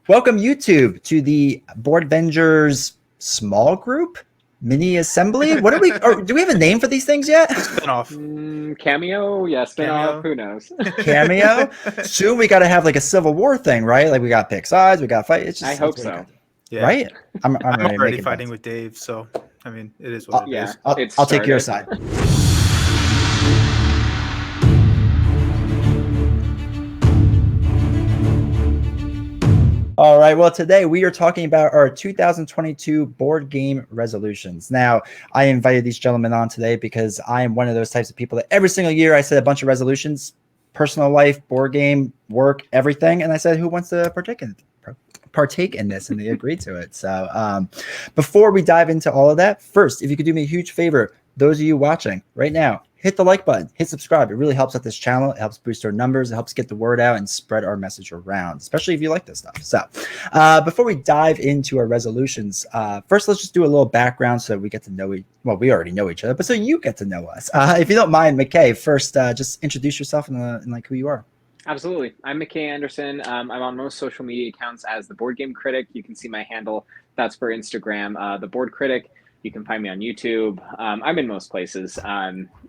Welcome YouTube to the Boardvengers small group mini assembly. What do we? Or do we have a name for these things yet? Spinoff. Cameo, yeah, spinoff. Who knows? Cameo. Soon we got to have like a Civil War thing, right? Like we got pick sides, we got fight. It's just, I hope so. Yeah. Right? I'm already fighting with Dave, so I mean, it is what it is. I'll take your side. All right. Well, today we are talking about our 2022 board game resolutions. Now, I invited these gentlemen on today because I am one of those types of people that every single year I set a bunch of resolutions, personal life, board game, work, everything. And I said, who wants to partake in this? And they agreed to it. So before we dive into all of that, first, if you could do me a huge favor, those of you watching right now, hit the like button, hit subscribe. It really helps out this channel. It helps boost our numbers. It helps get the word out and spread our message around, especially if you like this stuff. So before we dive into our resolutions, first, let's just do a little background so we get to know we already know each other, but so you get to know us. If you don't mind, McKay, first, just introduce yourself and like who you are. Absolutely. I'm McKay Anderson. I'm on most social media accounts as the Board Game Critic. You can see my handle. That's for Instagram. The Board Critic. You can find me on YouTube. I'm in most places.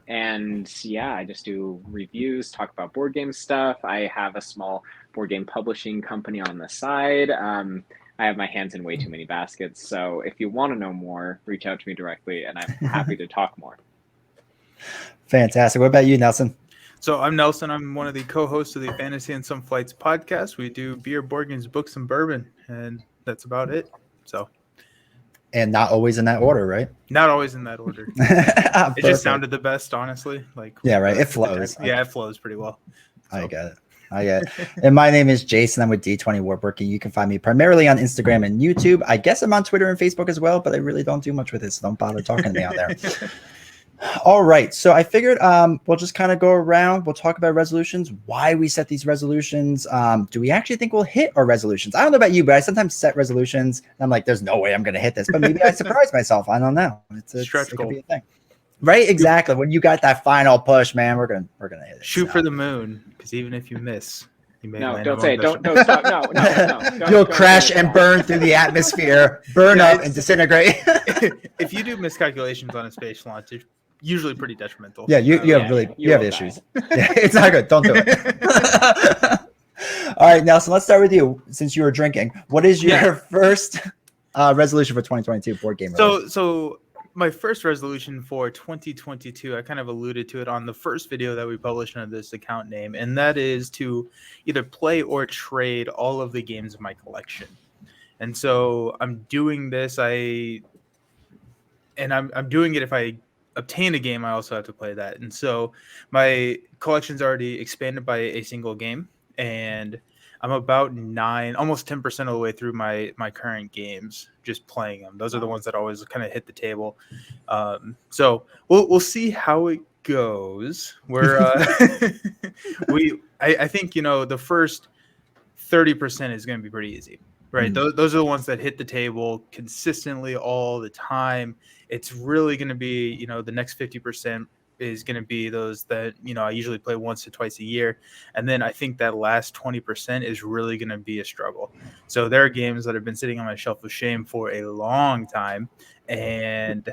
And yeah, I just do reviews, talk about board game stuff. I have a small board game publishing company on the side. I have my hands in way too many baskets. So if you want to know more, reach out to me directly and I'm happy to talk more. Fantastic. What about you, Nelson? So I'm Nelson. I'm one of the co-hosts of the Fantasy and Some Flights podcast. We do beer, board games, books, and bourbon. And that's about it. And not always in that order, right? Not always in that order. It just sounded the best, honestly. Yeah, right. It flows. Yeah, it flows pretty well. So. I get it. And my name is Jason. I'm with D20 Woodworking. You can find me primarily on Instagram and YouTube. I guess I'm on Twitter and Facebook as well, but I really don't do much with it, so don't bother talking to me out there. All right. So I figured we'll just kind of go around. We'll talk about resolutions, why we set these resolutions. Do we actually think we'll hit our resolutions? I don't know about you, but I sometimes set resolutions and I'm like, there's no way I'm going to hit this, but maybe I surprise myself. I don't know. It could be a thing. Right? Exactly. When you got that final push, man, we're gonna hit it. Shoot for the moon, because even if you miss, you may land don't say it. Don't stop. No. You'll crash and burn through the atmosphere, burn up and disintegrate. If you do miscalculations on a space launch, it's usually pretty detrimental. Yeah, you have issues. Yeah, it's not good. Don't do it. All right, Nelson, let's start with you. Since you were drinking, what is your first resolution for 2022 board game? So my first resolution for 2022, I kind of alluded to it on the first video that we published under this account name, and that is to either play or trade all of the games in my collection. And so I'm doing this. I'm doing it if I obtain a game, I also have to play that. And so my collection's already expanded by a single game, and I'm about almost 10% of the way through my current games, just playing them. Those are the ones that always kind of hit the table. So we'll see how it goes. I think, the first 30% is going to be pretty easy. Right. Those are the ones that hit the table consistently all the time. It's really going to be, the next 50% is going to be those that, I usually play once to twice a year. And then I think that last 20% is really going to be a struggle. So there are games that have been sitting on my shelf of shame for a long time. And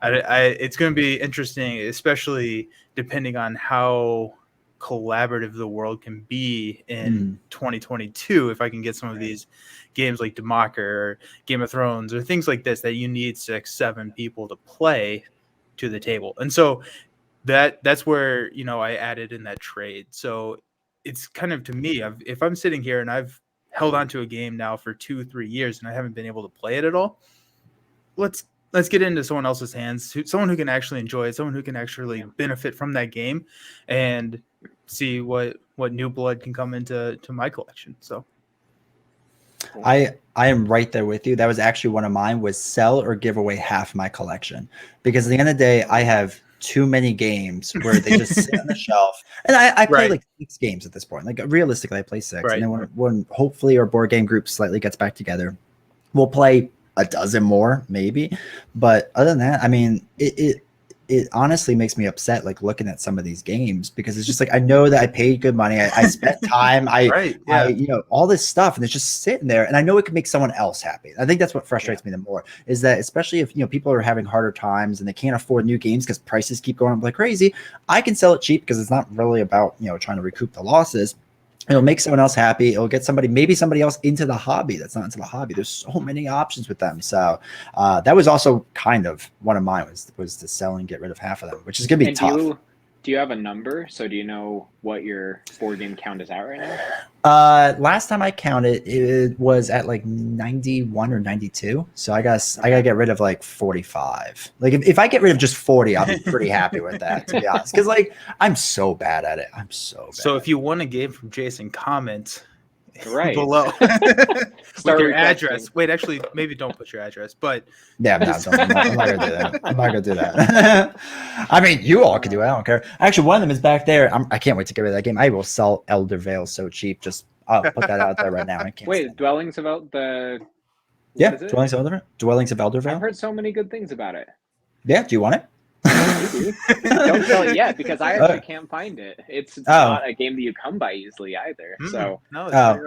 it's going to be interesting, especially depending on how collaborative the world can be in 2022 if I can get some of these games like Democker or Game of Thrones or things like this that you need 6-7 people to play to the table. And so that's where I added in that trade. So it's kind of, to me, if I'm sitting here and I've held on to a game now for 2-3 years and I haven't been able to play it at all, let's get into someone else's hands, someone who can actually enjoy it, someone who can actually benefit from that game, and see what new blood can come into my collection. So I am right there with you. That was actually one of mine, was sell or give away half my collection, because at the end of the day, I have too many games where they just sit on the shelf. And I play like 6 games at this point. Like realistically, I play 6. Right. And then when hopefully our board game group slightly gets back together, we'll play a dozen more maybe. But other than that, I mean, it it honestly makes me upset, like looking at some of these games, because it's just like, I know that I paid good money, I spent time, Right. Yeah. I all this stuff, and it's just sitting there, and I know it could make someone else happy. I think that's what frustrates me the more, is that especially if people are having harder times and they can't afford new games because prices keep going up like crazy, I can sell it cheap because it's not really about trying to recoup the losses. It'll make someone else happy. It'll get maybe somebody else into the hobby that's not into the hobby. There's so many options with them. So that was also kind of one of mine, was to sell and get rid of half of them, which is going to be tough. Do you have a number? So do you know what your board game count is at right now? Last time I counted, it was at like 91 or 92. So I guess I gotta get rid of like 45. Like if I get rid of just 40, I'll be pretty happy with that, to be honest. Because like I'm so bad at it. I'm so bad. So if you want a game from Jason, comment below with your address. Wait, actually, maybe don't put your address, but yeah, I'm not gonna do that. I'm not gonna do that. I mean, you all can do it. I don't care. Actually, one of them is back there. I can't wait to get rid of that game. I will sell Elder Vale so cheap. Just I'll put that out there right now. I can't. Wait, Dwellings of Elder. Dwellings of Elder Vale. I've heard so many good things about it. Yeah, do you want it? Don't sell it yet, because I actually can't find it. It's not a game that you come by easily either. So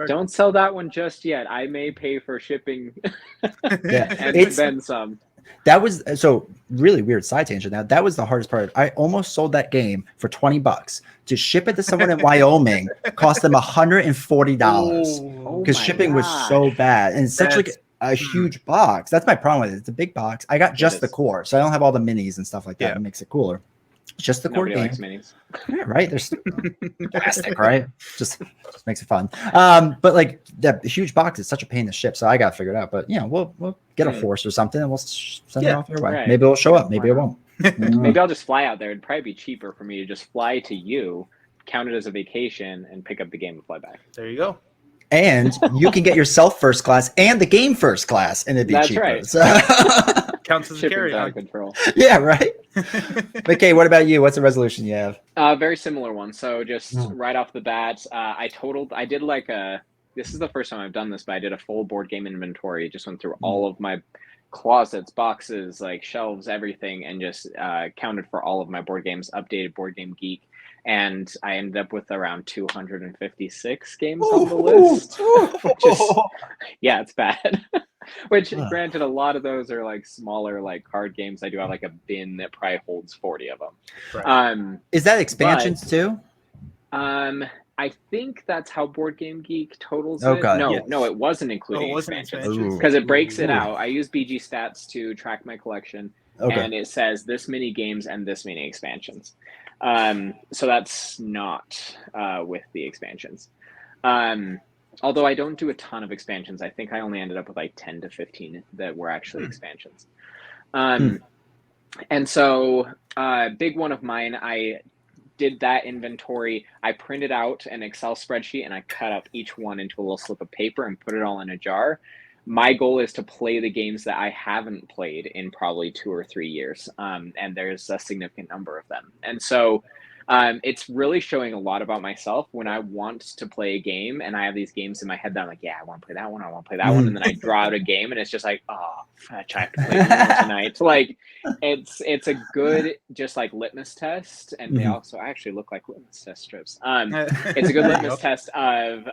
don't sell that one just yet. I may pay for shipping and then some. That was so really weird side tangent. Now that was the hardest part. I almost sold that game for $20 to ship it to someone in Wyoming. Cost them $140 because shipping was so bad, and it's such like a huge box. That's my problem with it. It's a big box. I got just the core, so I don't have all the minis and stuff like that. It makes it cooler. Just the core game. Likes minis. Yeah, right. There's plastic, right? Just makes it fun. But like that huge box is such a pain to ship, so I got to figure it out. But we'll get a force or something, and we'll send it off your way. Right. Maybe it'll show up. Maybe it won't. Maybe I'll just fly out there. It'd probably be cheaper for me to just fly to you, count it as a vacation, and pick up the game and fly back. There you go. And you can get yourself first class and the game first class, and it'd be cheaper. Right. So. Counts as a carry-on. Control. Yeah, right. McKay, what about you? What's the resolution you have? Very similar one. So just right off the bat, this is the first time I've done this, but I did a full board game inventory. Just went through all of my closets, boxes, like shelves, everything, and just counted for all of my board games, updated Board Game Geek. And I ended up with around 256 games on the list. It's bad. Which, granted, a lot of those are like smaller, like card games. I do have like a bin that probably holds 40 of them. Right. Is that expansions too? I think that's how Board Game Geek totals it. Okay. No, it wasn't including expansions because it breaks it out. I use BG Stats to track my collection, and it says this many games and this many expansions. So that's not with the expansions. Although I don't do a ton of expansions. I think I only ended up with like 10 to 15 that were actually expansions. And so big one of mine, I did that inventory. I printed out an Excel spreadsheet and I cut up each one into a little slip of paper and put it all in a jar. My goal is to play the games that I haven't played in probably 2 or 3 years. And there's a significant number of them. And so it's really showing a lot about myself when I want to play a game and I have these games in my head that I'm like, yeah, I want to play that one. I want to play that one. And then I draw out a game and it's just like, oh, fetch, I have to play this one tonight. Like it's a good, just like litmus test. And they also actually look like litmus test strips. It's a good litmus test of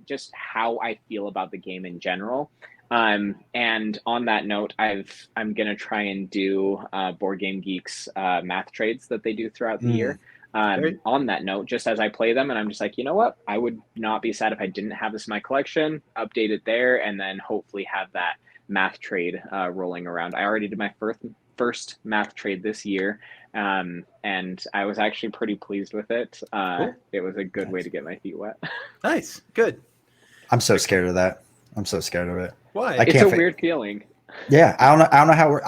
just how I feel about the game in general. And on that note, I'm going to try and do Board Game Geek's math trades that they do throughout the year. On that note, just as I play them, and I'm just like, you know what? I would not be sad if I didn't have this in my collection, update it there, and then hopefully have that math trade rolling around. I already did my first math trade this year, and I was actually pretty pleased with it. Cool. It was a good way to get my feet wet. Nice. Good. I'm so scared of that. I'm so scared of it. Why? It's a weird feeling. Yeah, I don't know how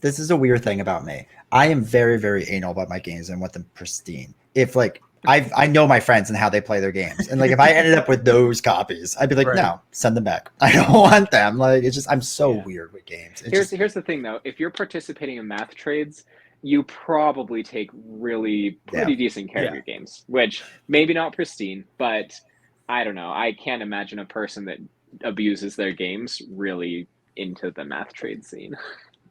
this is a weird thing about me. I am very, very anal about my games and want them pristine. If like I know my friends and how they play their games, and like if I ended up with those copies, I'd be like, no, send them back. I don't want them. Like it's just I'm so weird with games. Here's the thing though, if you're participating in math trades, you probably take really pretty decent care of your games, which maybe not pristine, but I don't know. I can't imagine a person that abuses their games really into the math trade scene.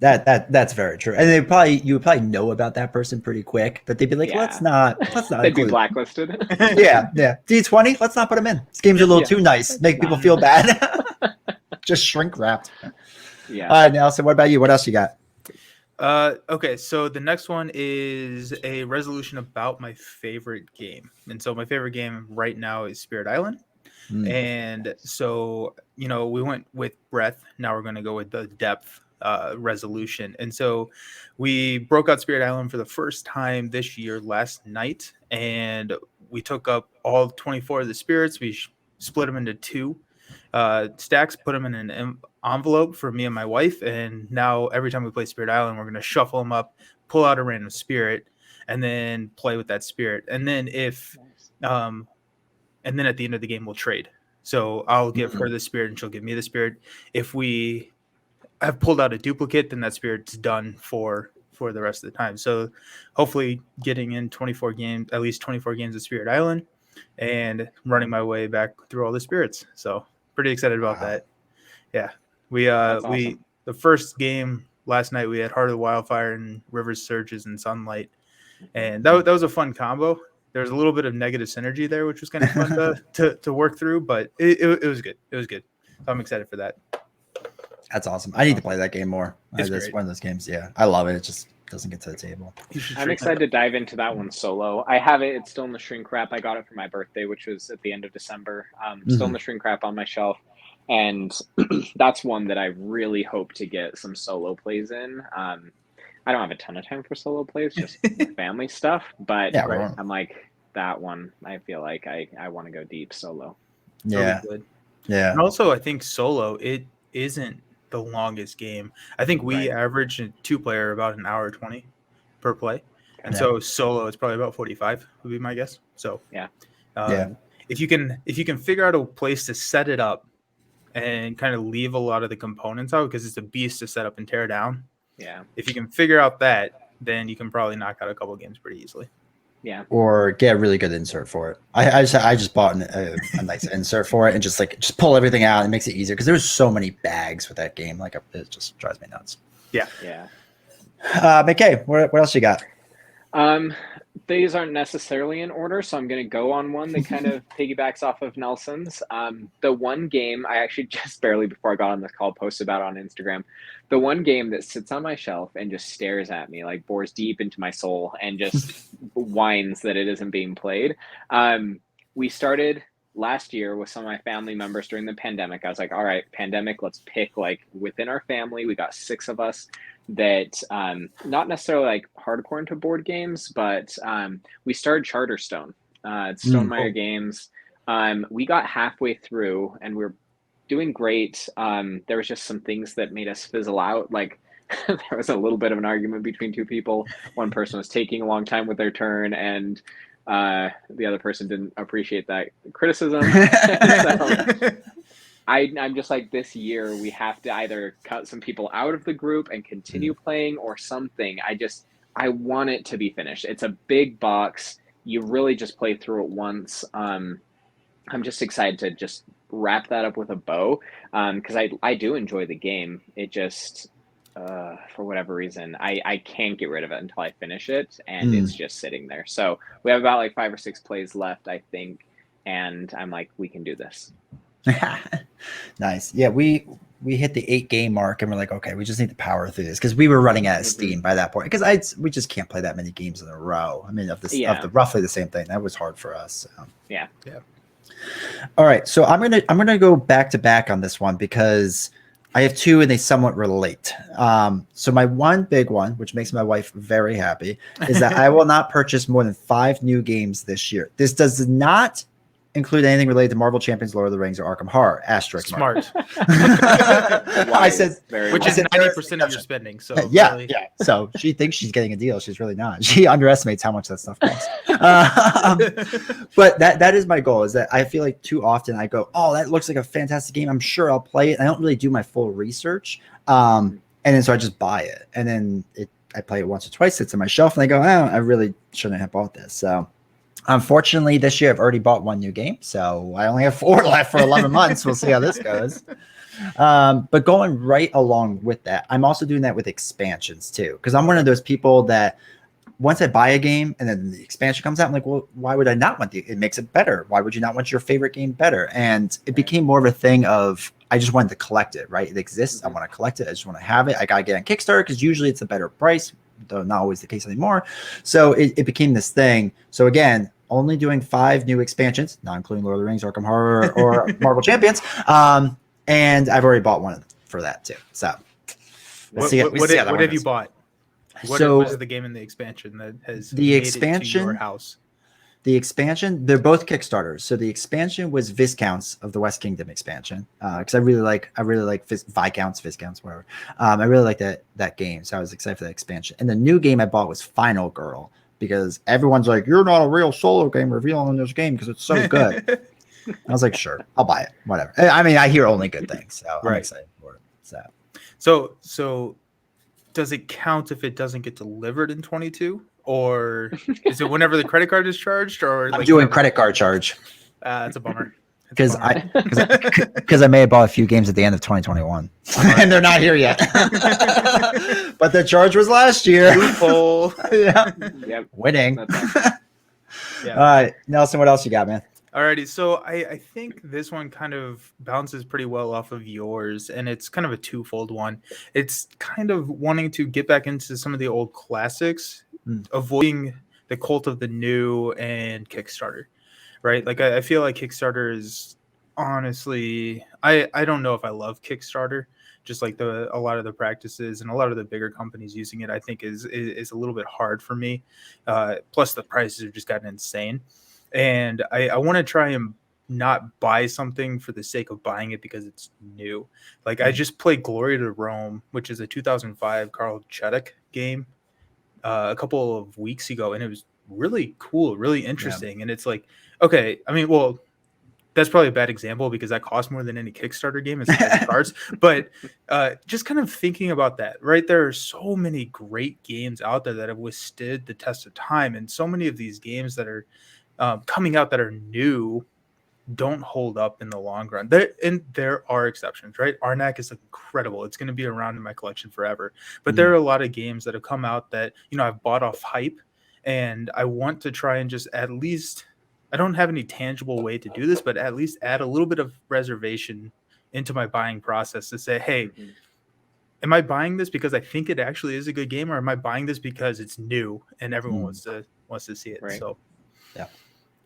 That's very true. And you would probably know about that person pretty quick, but they'd be like, Yeah. let's not They'd be include blacklisted. yeah. D20, let's not put them in. These games are a little Yeah. too nice, make people feel bad. Just shrink wrapped. Yeah. All right, Nelson, what about you? What else you got? Okay, so the next one is a resolution about my favorite game. And so my favorite game right now is Spirit Island. And so, we went with breadth. Now we're going to go with the depth resolution. And so we broke out Spirit Island for the first time this year last night. And we took up all 24 of the spirits. We split them into two stacks, put them in an envelope for me and my wife. And now every time we play Spirit Island, we're going to shuffle them up, pull out a random spirit, and then play with that spirit. And then and then at the end of the game, we'll trade. So I'll give her the spirit and she'll give me the spirit. If we have pulled out a duplicate, then that spirit's done for the rest of the time. So hopefully getting in at least 24 games of Spirit Island and running my way back through all the spirits. So pretty excited about that. Yeah. The first game last night, we had Heart of the Wildfire and Rivers Surges and Sunlight. And that was a fun combo. There's a little bit of negative synergy there, which was kind of fun to work through, but it was good. It was good. So I'm excited for that. That's awesome. I need to play that game more. It's one of those games. Yeah, I love it. It just doesn't get to the table. I'm excited to dive into that one solo. I have it. It's still in the shrink wrap. I got it for my birthday, which was at the end of December. Still in the shrink wrap on my shelf. And that's one that I really hope to get some solo plays in. I don't have a ton of time for solo plays, just family stuff. But I'm like, that one, I feel like I want to go deep solo. Yeah. Yeah. And also, I think solo, it isn't the longest game. I think we average a 2-player about an hour 20 per play. And so solo, it's probably about 45 would be my guess. So if you can figure out a place to set it up and kind of leave a lot of the components out, because it's a beast to set up and tear down. Yeah. If you can figure out that, then you can probably knock out a couple games pretty easily. Yeah. Or get a really good insert for it. I just bought a nice insert for it and just pull everything out. It makes it easier because there's so many bags with that game. Like it just drives me nuts. Yeah. Yeah. McKay, what else you got? These aren't necessarily in order, so I'm going to go on one that kind of piggybacks off of Nelson's. The one game I actually just barely before I got on this call posted about on Instagram. The one game that sits on my shelf and just stares at me, like bores deep into my soul and just whines that it isn't being played. We started last year with some of my family members during the pandemic. I was like, all right, pandemic, let's pick like within our family. We got 6 of us that not necessarily like hardcore into board games, but we started Charterstone. It's Stonemaier Games. We got halfway through and we're doing great. There was just some things that made us fizzle out. Like there was a little bit of an argument between 2 people. One person was taking a long time with their turn and the other person didn't appreciate that criticism. So I'm just like, this year we have to either cut some people out of the group and continue playing or something. I want it to be finished. It's a big box. You really just play through it once. I'm just excited to just wrap that up with a bow because I do enjoy the game. It just, for whatever reason, I can't get rid of it until I finish it, and it's just sitting there. So we have about like 5 or 6 plays left, I think, and I'm like, we can do this. Nice. Yeah, we hit the 8-game mark and we're like, okay, we just need to power through this because we were running out of steam by that point because we just can't play that many games in a row. I mean, of the roughly the same thing. That was hard for us. So. Yeah. All right, so I'm gonna go back to back on this one because I have 2 and they somewhat relate. So my one big one, which makes my wife very happy, is that I will not purchase more than 5 new games this year. This does not include anything related to Marvel Champions, Lord of the Rings, or Arkham Horror. Asterisk. Smart. I said, which is 90% of your spending. So yeah, really. yeah. So she thinks she's getting a deal. She's really not. She underestimates how much that stuff costs. But that is my goal. Is that I feel like too often I go, oh, that looks like a fantastic game. I'm sure I'll play it. I don't really do my full research, and then so I just buy it, and then I play it once or twice. It's on my shelf, and I go, oh, I really shouldn't have bought this. So. Unfortunately, this year I've already bought 1 new game, so I only have 4 left for 11 months. We'll see how this goes. But going right along with that, I'm also doing that with expansions too, because I'm one of those people that once I buy a game and then the expansion comes out, I'm like, well, why would I not want it makes it better? Why would you not want your favorite game better? And it became more of a thing of I just wanted to collect it, right? It exists. I want to collect it. I just want to have it. I got to get on Kickstarter because usually it's a better price, though not always the case anymore. So it became this thing. So again, only doing 5 new expansions, not including Lord of the Rings, Arkham Horror, or Marvel Champions. And I've already bought one for that too. So what have you bought? What is the game in the expansion that has made it to your house? The expansion, they're both Kickstarters. So the expansion was Viscounts of the West Kingdom expansion, because I really like Viscounts, whatever. I really like that game, so I was excited for that expansion. And the new game I bought was Final Girl, because everyone's like, "You're not a real solo game revealing this game because it's so good." I was like, "Sure, I'll buy it, whatever." I mean, I hear only good things, so I'm excited for it. So does it count if it doesn't get delivered in 22, or is it whenever the credit card is charged? Or I'm doing credit card charge. It's a bummer. Because I may have bought a few games at the end of 2021, and they're not here yet. But the charge was last year. Loophole. Yeah. Yep. Winning. Yeah. All right, Nelson, what else you got, man? Alrighty, so I think this one kind of bounces pretty well off of yours, and it's kind of a twofold one. It's kind of wanting to get back into some of the old classics, avoiding the cult of the new and Kickstarter, right? Like I feel like Kickstarter is honestly, I don't know if I love Kickstarter, just like a lot of the practices and a lot of the bigger companies using it, I think is a little bit hard for me. Plus the prices have just gotten insane. And I want to try and not buy something for the sake of buying it because it's new. Like I just played Glory to Rome, which is a 2005 Carl Chudik game, a couple of weeks ago, and it was really cool, really interesting. Yeah. And it's like, okay, I mean, well, that's probably a bad example because that costs more than any Kickstarter game. It's cards, but just kind of thinking about that, right? There are so many great games out there that have withstood the test of time, and so many of these games that are coming out that are new don't hold up in the long run. There are exceptions, right? Arnak is incredible. It's going to be around in my collection forever. But there are a lot of games that have come out that, I've bought off hype, and I want to try and just at least, I don't have any tangible way to do this, but at least add a little bit of reservation into my buying process to say, hey, am I buying this because I think it actually is a good game, or am I buying this because it's new and everyone wants to see it? Right. So yeah.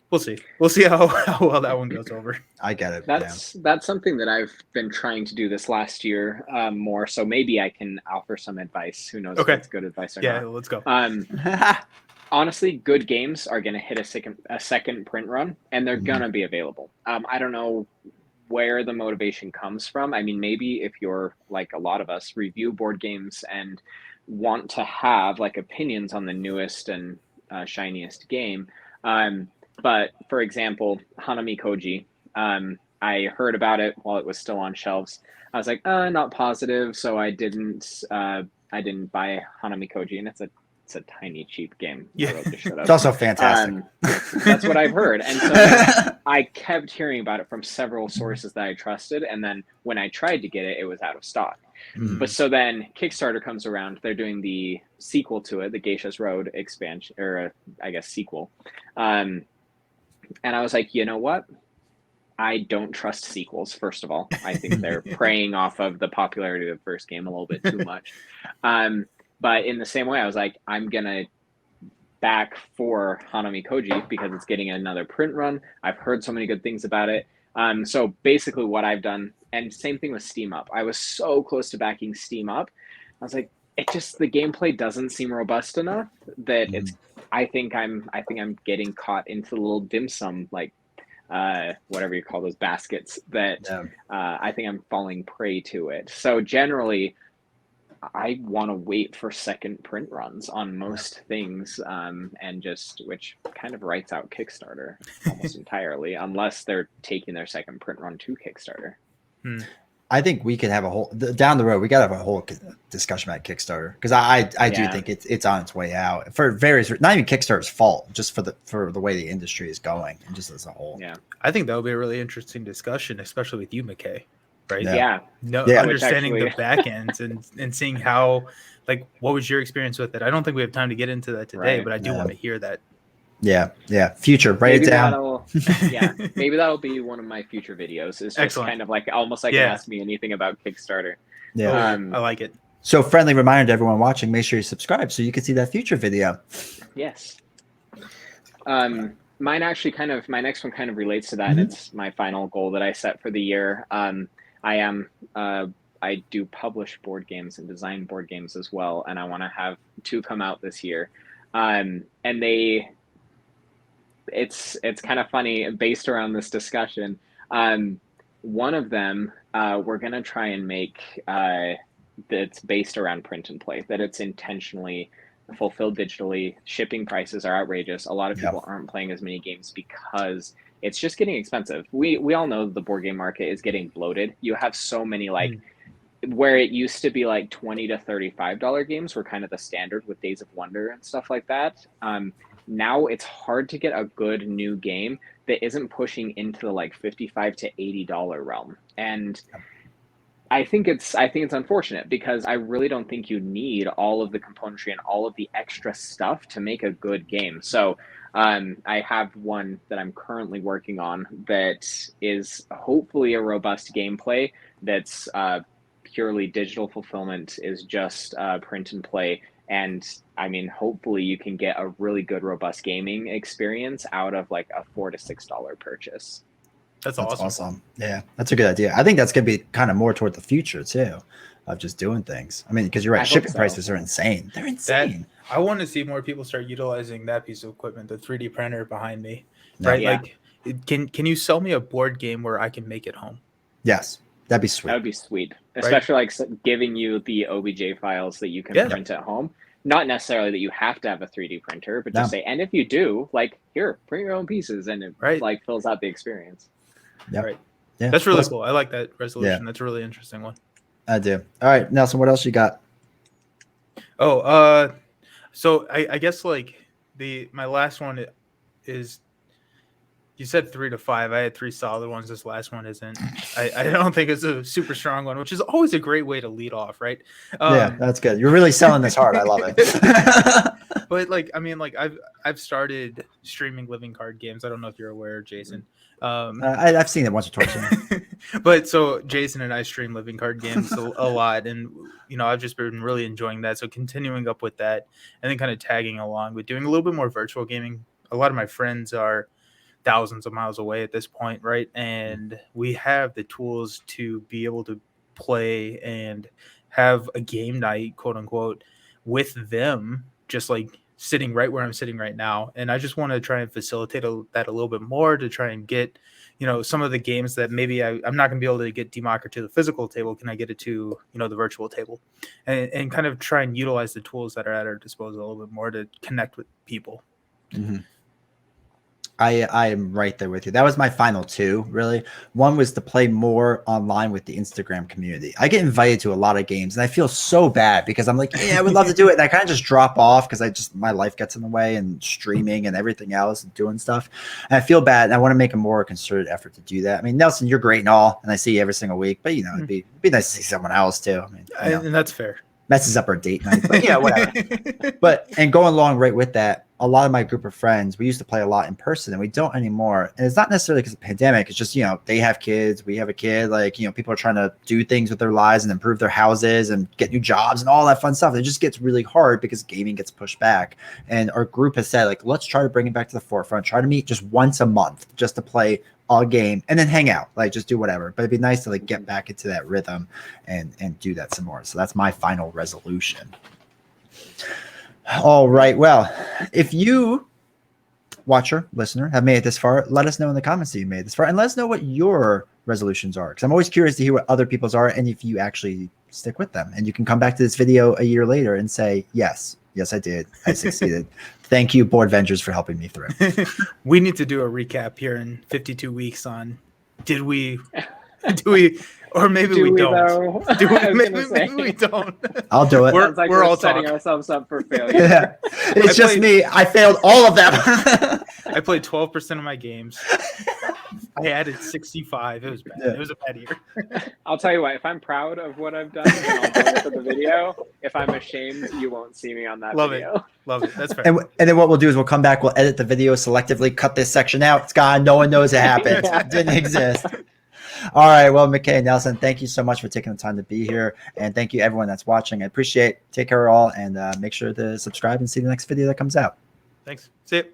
We'll see how well that one goes over. I get it. That's something that I've been trying to do this last year more. So maybe I can offer some advice. Who knows if it's good advice or not. Yeah, let's go. Honestly, good games are going to hit a second print run, and they're going to be available. I don't know where the motivation comes from. I mean, maybe if you're like a lot of us, review board games and want to have like opinions on the newest and shiniest game. But for example, Hanami Koji, I heard about it while it was still on shelves. I was like, not positive, so I didn't buy Hanami Koji, and it's a tiny cheap game. Yeah, it's also fantastic. That's what I've heard, and so I kept hearing about it from several sources that I trusted, and then when I tried to get it, it was out of stock. But so then Kickstarter comes around. They're doing the sequel to it, the Geisha's Road expansion, or I guess sequel. And I was like, you know what? I don't trust sequels, first of all. I think they're preying off of the popularity of the first game a little bit too much. But in the same way, I was like, I'm going to back for Hanami Koji because it's getting another print run. I've heard so many good things about it. So basically what I've done, and same thing with Steam Up. I was so close to backing Steam Up. I was like, the gameplay doesn't seem robust enough that I think I'm getting caught into the little dim sum, like whatever you call those baskets that I think I'm falling prey to it. So generally I want to wait for second print runs on most things, and which kind of writes out Kickstarter almost entirely, unless they're taking their second print run to Kickstarter. I think we could have a whole down the road. We got to have a whole discussion about Kickstarter because I do think it's on its way out for various, not even Kickstarter's fault, just for the way the industry is going and just as a whole. Yeah, I think that would be a really interesting discussion, especially with you, McKay. right? Yeah. Understanding actually... the back ends and seeing how, like, what was your experience with it? I don't think we have time to get into that today, but I do want to hear that. Yeah. Future, write it down. Maybe that'll be one of my future videos. It's just kind of like almost like Ask Me Anything about Kickstarter. Yeah, I like it. So friendly reminder to everyone watching, make sure you subscribe so you can see that future video. Yes. Mine actually my next one kind of relates to that. And it's my final goal that I set for the year. I do publish board games and design board games as well. And I want to have 2 come out this year. And it's kind of funny based around this discussion. One of them, we're going to try and make, that's based around print and play, that it's intentionally fulfilled digitally. Shipping prices are outrageous. A lot of people aren't playing as many games because it's just getting expensive. We all know the board game market is getting bloated. You have so many where it used to be like $20 to $35 games were kind of the standard with Days of Wonder and stuff like that. Now it's hard to get a good new game that isn't pushing into the like $55 to $80 realm. And I think it's unfortunate because I really don't think you need all of the componentry and all of the extra stuff to make a good game. So I have one that I'm currently working on that is hopefully a robust gameplay that's purely digital fulfillment, is just print and play. And I mean, hopefully you can get a really good, robust gaming experience out of like a $4 to $6 purchase. That's awesome. Yeah, that's a good idea. I think that's going to be kind of more toward the future too, of just doing things. I mean, because you're right, shipping prices are insane. They're insane. I want to see more people start utilizing that piece of equipment, the 3D printer behind me, right? Yeah. Like, can you sell me a board game where I can make it home? Yes, that'd be sweet. That would be sweet, especially like giving you the OBJ files that you can print at home. Not necessarily that you have to have a 3D printer, but just say, and if you do, like, here, print your own pieces, and it like fills out the experience. Yep. Right. Yeah. That's really cool. I like that resolution. That's a really interesting one. I do. All right, Nelson, what else you got? Oh, so I guess like my last one is, you said 3 to 5. I had 3 solid ones. This last one isn't. I don't think it's a super strong one, which is always a great way to lead off, right? Yeah, that's good. You're really selling this hard. I love it. But like, I mean, like I've started streaming living card games. I don't know if you're aware, Jason. I've seen it once or twice. But so Jason and I stream living card games a lot, and I've just been really enjoying that. So continuing up with that, and then kind of tagging along with doing a little bit more virtual gaming. A lot of my friends are thousands of miles away at this point, right? And we have the tools to be able to play and have a game night, quote unquote, with them, just like sitting right where I'm sitting right now. And I just want to try and facilitate that a little bit more, to try and get, some of the games that maybe I'm not going to be able to get Democker to the physical table. Can I get it to, the virtual table, and kind of try and utilize the tools that are at our disposal a little bit more to connect with people. Mm-hmm. I am right there with you. That was my final 2, really. One was to play more online with the Instagram community. I get invited to a lot of games, and I feel so bad because I'm like, yeah, I would love to do it. And I kind of just drop off because my life gets in the way, and streaming and everything else and doing stuff. And I feel bad, and I want to make a more concerted effort to do that. I mean, Nelson, you're great and all, and I see you every single week, but it'd be nice to see someone else too. I mean, and that's fair. Messes up our date night, but yeah, whatever. And going along right with that, a lot of my group of friends, we used to play a lot in person, and we don't anymore. And it's not necessarily because of the pandemic. It's just, they have kids, we have a kid. Like, people are trying to do things with their lives and improve their houses and get new jobs and all that fun stuff. It just gets really hard because gaming gets pushed back. And our group has said, like, let's try to bring it back to the forefront. Try to meet just once a month just to play a game and then hang out, like just do whatever. But it'd be nice to like get back into that rhythm and do that some more. So that's my final resolution. All right. Well, if you, watcher, listener, have made it this far, let us know in the comments that you made it this far, and let us know what your resolutions are, because I'm always curious to hear what other people's are and if you actually stick with them. And you can come back to this video a year later and say, yes, I did. I succeeded. Thank you, Boardvengers, for helping me through. We need to do a recap here in 52 weeks on did we, or maybe we don't. Maybe we don't. I'll do it. We're all setting ourselves up for failure. Yeah. It's me. I failed all of them. I played 12% of my games. I added 65. It was bad. Yeah. It was a bad year. I'll tell you what, if I'm proud of what I've done, then I'll do it for the video. If I'm ashamed, you won't see me on that video. Love it. That's fair. And then what we'll do is we'll come back, we'll edit the video selectively, cut this section out. It's gone. No one knows it happened. Yeah. It didn't exist. All right. Well, McKay and Nelson, thank you so much for taking the time to be here. And thank you everyone that's watching. I appreciate it. Take care all, and make sure to subscribe and see the next video that comes out. Thanks. See you.